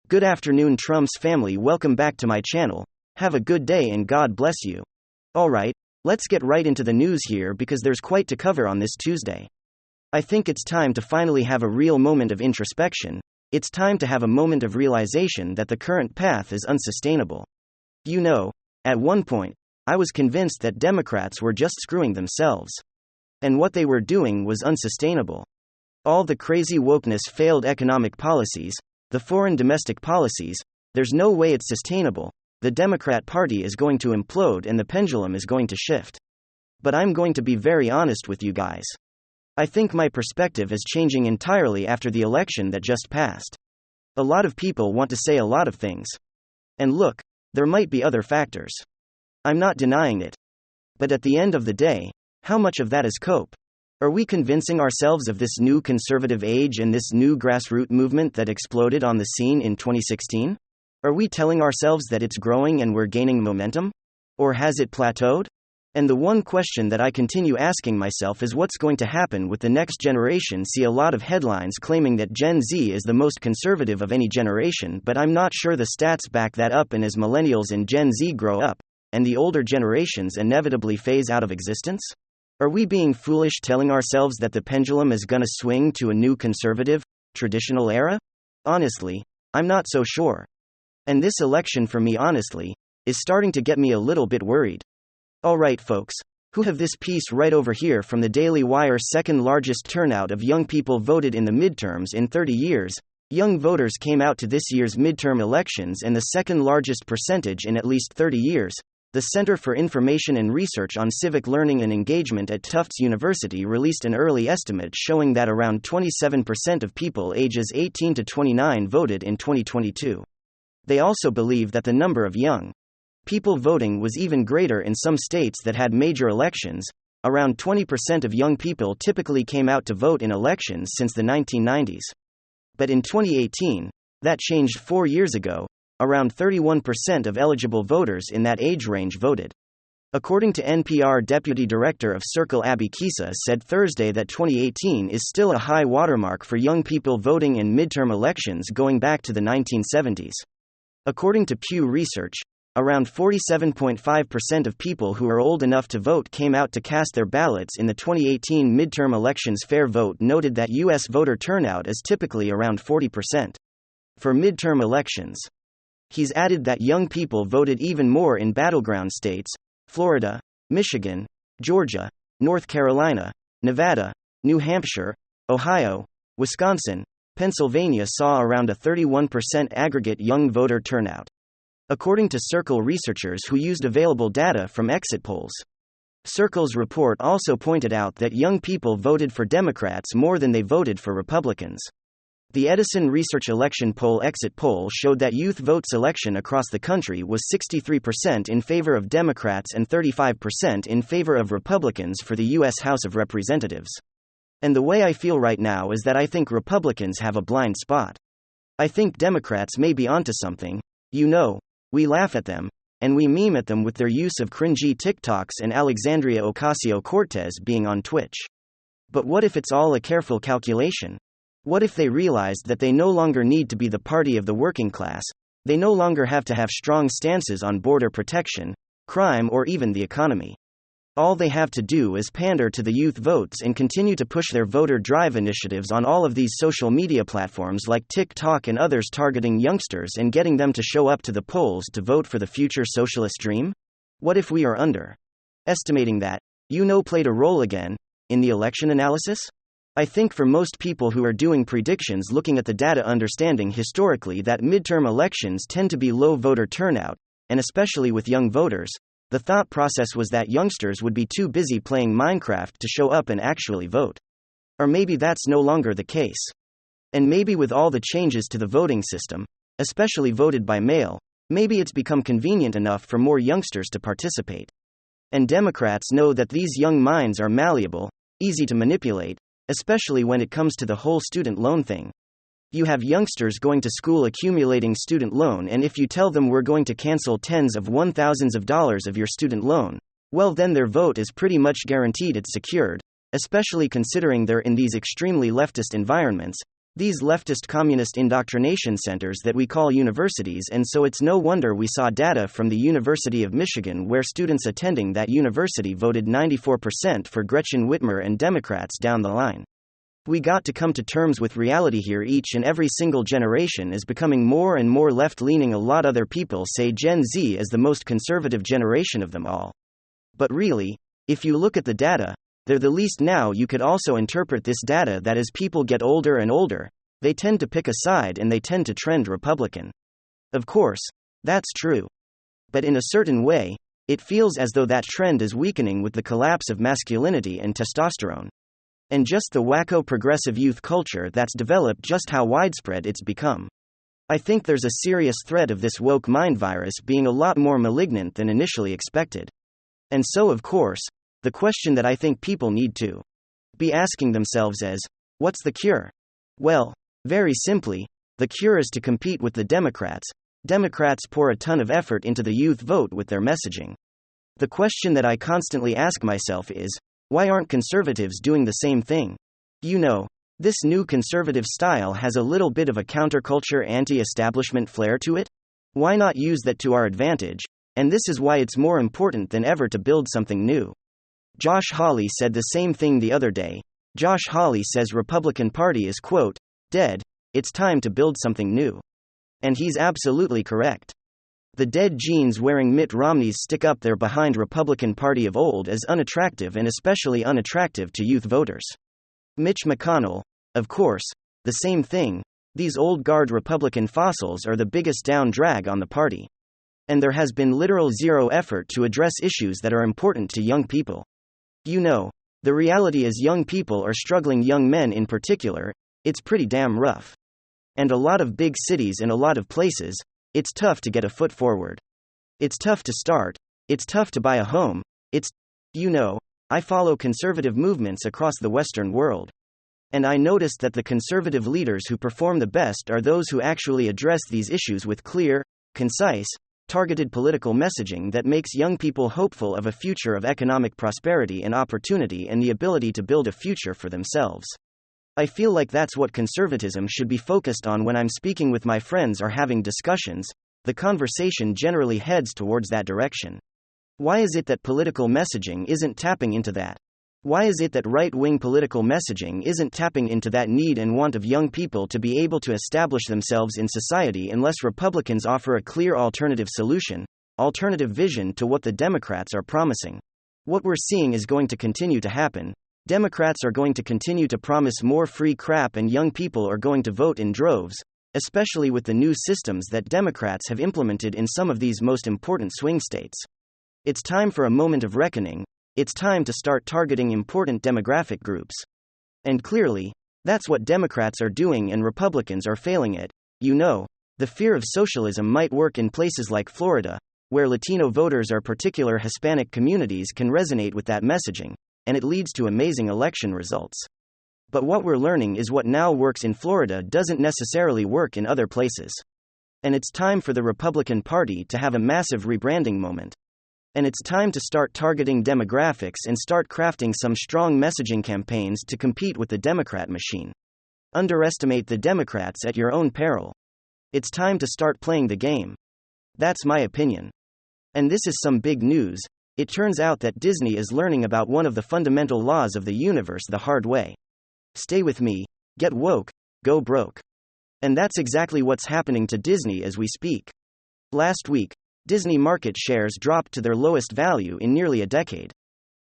Good afternoon, Trump's family. Welcome back to my channel. Have a good day and God bless you. Alright, let's get right into the news here because there's quite to cover on this Tuesday. I think it's time to finally have a real moment of introspection. It's time to have a moment of realization that the current path is unsustainable. You know, at one point, I was convinced that Democrats were just screwing themselves. And what they were doing was unsustainable. All the crazy wokeness, failed economic policies, the foreign domestic policies, there's no way it's sustainable. The Democrat Party is going to implode and the pendulum is going to shift. But I'm going to be very honest with you guys. I think my perspective is changing entirely after the election that just passed. A lot of people want to say a lot of things. And look, there might be other factors. I'm not denying it. But at the end of the day, how much of that is cope? Are we convincing ourselves of this new conservative age and this new grassroots movement that exploded on the scene in 2016? Are we telling ourselves that it's growing and we're gaining momentum? Or has it plateaued? And the one question that I continue asking myself is what's going to happen with the next generation? See a lot of headlines claiming that Gen Z is the most conservative of any generation, but I'm not sure the stats back that up. And as millennials and Gen Z grow up, and the older generations inevitably phase out of existence? Are we being foolish telling ourselves that the pendulum is gonna swing to a new conservative, traditional era? Honestly, I'm not so sure. And this election for me, honestly, is starting to get me a little bit worried. Alright folks, who have this piece right over here from the Daily Wire. Second largest turnout of young people voted in the midterms in 30 years. Young voters came out to this year's midterm elections and the second largest percentage in at least 30 years. The Center for Information and Research on Civic Learning and Engagement at Tufts University released an early estimate showing that around 27% of people ages 18 to 29 voted in 2022. They also believe that the number of young people voting was even greater in some states that had major elections. Around 20% of young people typically came out to vote in elections since the 1990s. But in 2018, that changed 4 years ago. Around 31% of eligible voters in that age range voted. According to NPR Deputy Director of Circle Abby Kisa said Thursday that 2018 is still a high watermark for young people voting in midterm elections going back to the 1970s. According to Pew Research, around 47.5% of people who are old enough to vote came out to cast their ballots in the 2018 midterm elections. Fair Vote noted that U.S. voter turnout is typically around 40% for midterm elections. He's added that young people voted even more in battleground states: Florida, Michigan, Georgia, North Carolina, Nevada, New Hampshire, Ohio, Wisconsin, Pennsylvania saw around a 31% aggregate young voter turnout. According to Circle researchers who used available data from exit polls. Circle's report also pointed out that young people voted for Democrats more than they voted for Republicans. The Edison Research election poll exit poll showed that youth vote selection across the country was 63% in favor of Democrats and 35% in favor of Republicans for the U.S. House of Representatives. And the way I feel right now is that I think Republicans have a blind spot. I think Democrats may be onto something. You know, we laugh at them, and we meme at them with their use of cringy TikToks and Alexandria Ocasio-Cortez being on Twitch. But what if it's all a careful calculation? What if they realized that they no longer need to be the party of the working class? They no longer have to have strong stances on border protection, crime, or even the economy. All they have to do is pander to the youth votes and continue to push their voter drive initiatives on all of these social media platforms like TikTok and others targeting youngsters and getting them to show up to the polls to vote for the future socialist dream? What if we are underestimating that, played a role again, in the election analysis? I think for most people who are doing predictions looking at the data, understanding historically that midterm elections tend to be low voter turnout, and especially with young voters, the thought process was that youngsters would be too busy playing Minecraft to show up and actually vote. Or maybe that's no longer the case. And maybe with all the changes to the voting system, especially voted by mail, maybe it's become convenient enough for more youngsters to participate. And Democrats know that these young minds are malleable, easy to manipulate, especially when it comes to the whole student loan thing. You have youngsters going to school accumulating student loan, and if you tell them we're going to cancel tens of thousands of dollars of your student loan, well then their vote is pretty much guaranteed it's secured, especially considering they're in these extremely leftist environments. These leftist communist indoctrination centers that we call universities, and so it's no wonder we saw data from the University of Michigan where students attending that university voted 94% for Gretchen Whitmer and Democrats down the line. We got to come to terms with reality here. Each and every single generation is becoming more and more left-leaning. A lot other people say Gen Z is the most conservative generation of them all. But really, if you look at the data, they're the least. Now you could also interpret this data that as people get older and older, they tend to pick a side and they tend to trend Republican. Of course, that's true. But in a certain way, it feels as though that trend is weakening with the collapse of masculinity and testosterone. And just the wacko progressive youth culture that's developed, just how widespread it's become. I think there's a serious threat of this woke mind virus being a lot more malignant than initially expected. And so, of course, the question that I think people need to be asking themselves is, what's the cure? Well, very simply, the cure is to compete with the Democrats. Democrats pour a ton of effort into the youth vote with their messaging. The question that I constantly ask myself is, why aren't conservatives doing the same thing? You know, this new conservative style has a little bit of a counterculture, anti-establishment flair to it. Why not use that to our advantage? And this is why it's more important than ever to build something new. Josh Hawley said the same thing the other day. Josh Hawley says Republican Party is, quote, dead, it's time to build something new. And he's absolutely correct. The dead jeans wearing Mitt Romneys stick up there behind Republican Party of old is unattractive, and especially unattractive to youth voters. Mitch McConnell, of course, the same thing. These old guard Republican fossils are the biggest down drag on the party. And there has been literal zero effort to address issues that are important to young people. You know, the reality is young people are struggling, young men in particular. It's pretty damn rough. And a lot of big cities and a lot of places, it's tough to get a foot forward. It's tough to start. It's tough to buy a home. You know, I follow conservative movements across the Western world. And I noticed that the conservative leaders who perform the best are those who actually address these issues with clear, concise, targeted political messaging that makes young people hopeful of a future of economic prosperity and opportunity and the ability to build a future for themselves. I feel like that's what conservatism should be focused on. When I'm speaking with my friends or having discussions, the conversation generally heads towards that direction. Why is it that political messaging isn't tapping into that? Why is it that right-wing political messaging isn't tapping into that need and want of young people to be able to establish themselves in society unless Republicans offer a clear alternative solution, alternative vision to what the Democrats are promising? What we're seeing is going to continue to happen. Democrats are going to continue to promise more free crap, and young people are going to vote in droves, especially with the new systems that Democrats have implemented in some of these most important swing states. It's time for a moment of reckoning. It's time to start targeting important demographic groups. And clearly, that's what Democrats are doing and Republicans are failing at. You know, the fear of socialism might work in places like Florida, where Latino voters or particular Hispanic communities can resonate with that messaging, and it leads to amazing election results. But what we're learning is what now works in Florida doesn't necessarily work in other places. And it's time for the Republican Party to have a massive rebranding moment. And it's time to start targeting demographics and start crafting some strong messaging campaigns to compete with the Democrat machine. Underestimate the Democrats at your own peril. It's time to start playing the game. That's my opinion. And this is some big news. It turns out that Disney is learning about one of the fundamental laws of the universe the hard way. Stay with me, get woke, go broke. And that's exactly what's happening to Disney as we speak. Last week, Disney market shares dropped to their lowest value in nearly a decade.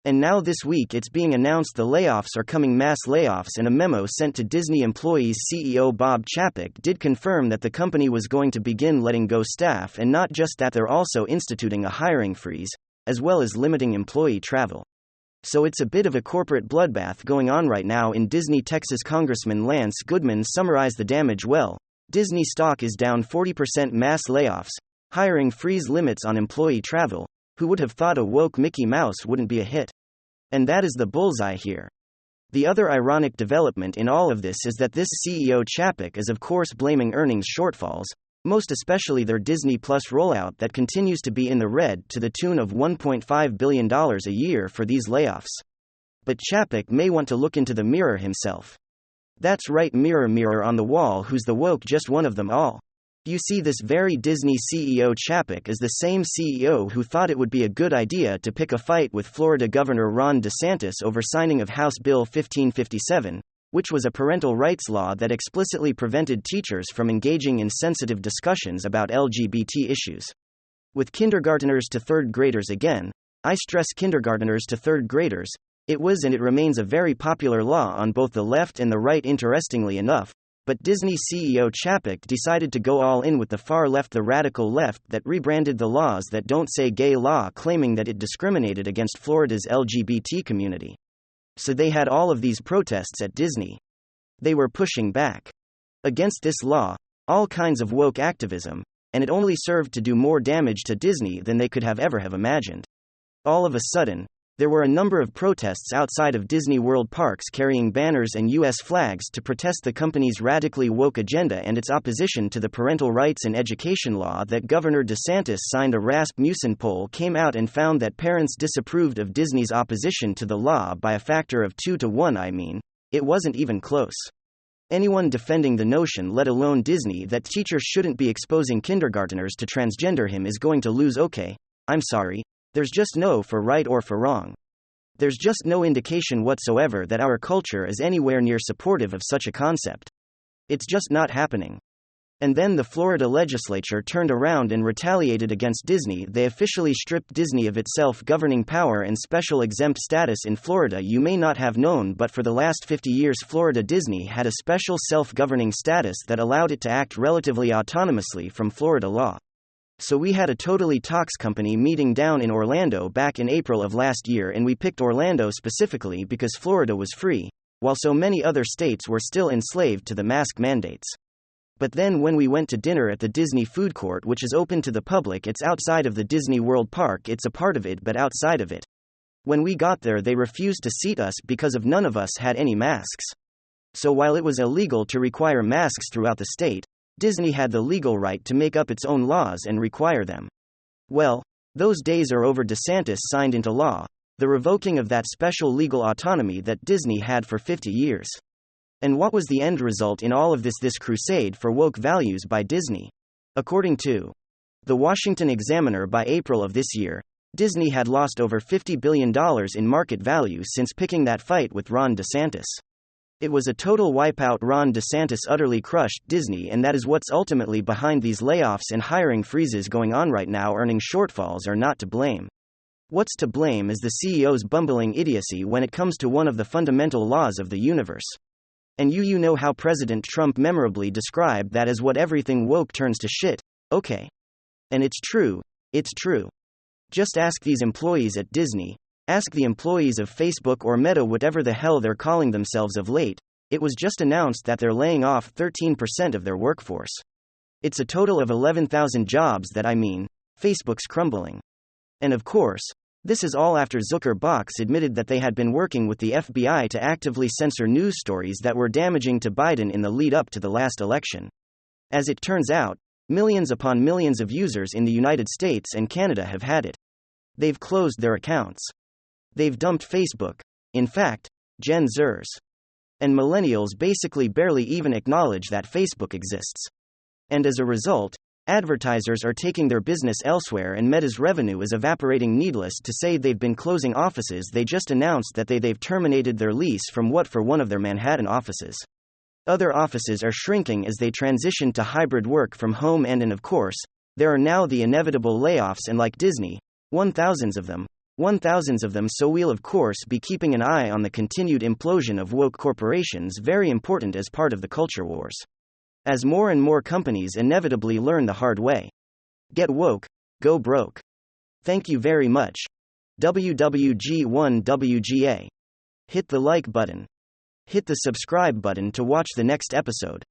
And now this week it's being announced the layoffs are coming, mass layoffs, and a memo sent to Disney employees. CEO Bob Chapek did confirm that the company was going to begin letting go staff, and not just that, they're also instituting a hiring freeze, as well as limiting employee travel. So it's a bit of a corporate bloodbath going on right now in Disney. Texas Congressman Lance Goodman summarized the damage well. Disney stock is down 40%, mass layoffs, hiring freeze, limits on employee travel. Who would have thought a woke Mickey Mouse wouldn't be a hit? And that is the bullseye here. The other ironic development in all of this is that this CEO Chapek is of course blaming earnings shortfalls, most especially their Disney Plus rollout that continues to be in the red to the tune of $1.5 billion a year for these layoffs. But Chapek may want to look into the mirror himself. That's right, mirror, mirror on the wall, who's the woke, just one of them all. You see, this very Disney CEO Chapek is the same CEO who thought it would be a good idea to pick a fight with Florida Governor Ron DeSantis over signing of House Bill 1557, which was a parental rights law that explicitly prevented teachers from engaging in sensitive discussions about LGBT issues. With kindergarteners to third graders again, I stress kindergarteners to third graders, it was and it remains a very popular law on both the left and the right, interestingly enough. But Disney CEO Chapek decided to go all in with the far left, the radical left, that rebranded the laws that don't say gay law, claiming that it discriminated against Florida's LGBT community. So they had all of these protests at Disney. They were pushing back against this law, all kinds of woke activism, and it only served to do more damage to Disney than they could have ever have imagined. All of a sudden, there were a number of protests outside of Disney World parks carrying banners and U.S. flags to protest the company's radically woke agenda and its opposition to the parental rights and education law that Governor DeSantis signed. A Rasmussen poll came out and found that parents disapproved of Disney's opposition to the law by a factor of 2 to 1. I mean, it wasn't even close. Anyone defending the notion, let alone Disney, that teachers shouldn't be exposing kindergarteners to transgenderism is going to lose. Okay, I'm sorry. There's just no for right or for wrong. There's just no indication whatsoever that our culture is anywhere near supportive of such a concept. It's just not happening. And then the Florida legislature turned around and retaliated against Disney. They officially stripped Disney of its self-governing power and special exempt status in Florida. You may not have known, but for the last 50 years Florida Disney had a special self-governing status that allowed it to act relatively autonomously from Florida law. So we had a totally Talks company meeting down in Orlando back in April of last year, and we picked Orlando specifically because Florida was free, while so many other states were still enslaved to the mask mandates. But then when we went to dinner at the Disney food court, which is open to the public, it's outside of the Disney World Park, it's a part of it but outside of it. When we got there they refused to seat us because of none of us had any masks. So while it was illegal to require masks throughout the state, Disney had the legal right to make up its own laws and require them. Well, those days are over. DeSantis signed into law the revoking of that special legal autonomy that Disney had for 50 years. And what was the end result in all of this? This crusade for woke values by Disney. According to the Washington Examiner, by April of this year, Disney had lost over $50 billion in market value since picking that fight with Ron DeSantis. It was a total wipeout. Ron DeSantis utterly crushed Disney, and that is what's ultimately behind these layoffs and hiring freezes going on right now. Earning shortfalls are not to blame. What's to blame is the CEO's bumbling idiocy when it comes to one of the fundamental laws of the universe. And you know how President Trump memorably described that as what everything woke turns to shit. Okay. And it's true. It's true. Just ask these employees at Disney. Ask the employees of Facebook or Meta, whatever the hell they're calling themselves of late. It was just announced that they're laying off 13% of their workforce. It's a total of 11,000 jobs. Facebook's crumbling. And of course, this is all after Zuckerberg admitted that they had been working with the FBI to actively censor news stories that were damaging to Biden in the lead up to the last election. As it turns out, millions upon millions of users in the United States and Canada have had it. They've closed their accounts. They've dumped Facebook. In fact, Gen Zers and millennials basically barely even acknowledge that Facebook exists. And as a result, advertisers are taking their business elsewhere and Meta's revenue is evaporating. Needless to say, they've been closing offices. They just announced that they've terminated their lease for one of their Manhattan offices. Other offices are shrinking as they transition to hybrid work from home, and of course, there are now the inevitable layoffs, and like Disney, 1,000s of them. So we'll of course be keeping an eye on the continued implosion of woke corporations, very important as part of the culture wars. As more and more companies inevitably learn the hard way. Get woke, go broke. Thank you very much. WWG1WGA. Hit the like button. Hit the subscribe button to watch the next episode.